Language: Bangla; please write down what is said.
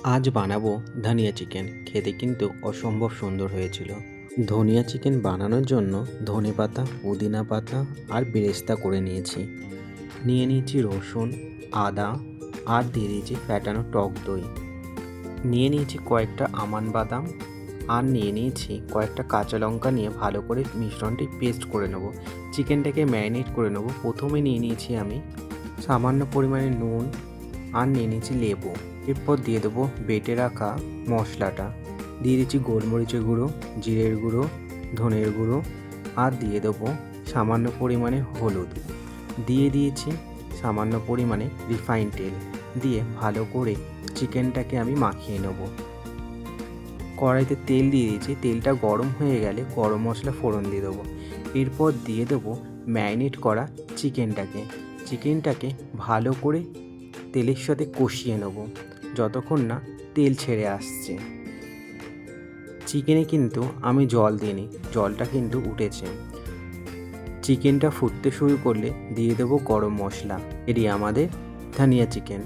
আজ বানাবো ধনিয়া চিকেন। খেতে কিন্তু অসম্ভব সুন্দর হয়েছিল। ধনিয়া চিকেন বানানোর জন্য ধনেপাতা, পুদিনা পাতা আর বেরেস্তা করে নিয়েছি রসুন, আদা আর দিয়ে দিয়েছি ফ্যাটানো টক দই। নিয়েছি কয়েকটা আমান বাদাম আর নিয়েছি কয়েকটা কাঁচা লঙ্কা নিয়ে ভালো করে মিশ্রণটি পেস্ট করে নেব। চিকেনটাকে ম্যারিনেট করে নেব। প্রথমে নিয়েছি আমি সামান্য পরিমাণে নুন আর নিয়েছি লেবু। এরপর দিয়ে দেবো বেটে রাখা মশলাটা। দিয়ে দিচ্ছি গোলমরিচের গুঁড়ো, জিরের গুঁড়ো, ধনের গুঁড়ো আর দিয়ে দেবো সামান্য পরিমাণে হলুদ। দিয়ে দিয়েছি সামান্য পরিমাণে রিফাইন তেল। দিয়ে ভালো করে চিকেনটাকে আমি মাখিয়ে নেব। কড়াইতে তেল দিয়ে দিয়েছি। তেলটা গরম হয়ে গেলে গরম মশলা ফোড়ন দিয়ে দেবো। এরপর দিয়ে দেবো ম্যারিনেট করা চিকেনটাকে ভালো করে তেলের সাথে কষিয়ে নেব যতক্ষণ না তেল ছেড়ে আসছে। চিকেনে কিন্তু আমি জল দিইনি, জলটা কিন্তু উঠেছে। চিকেনটা ফুটতে শুরু করলে দিয়ে দেবো গরম মশলা। এটি আমাদের ধনিয়া চিকেন।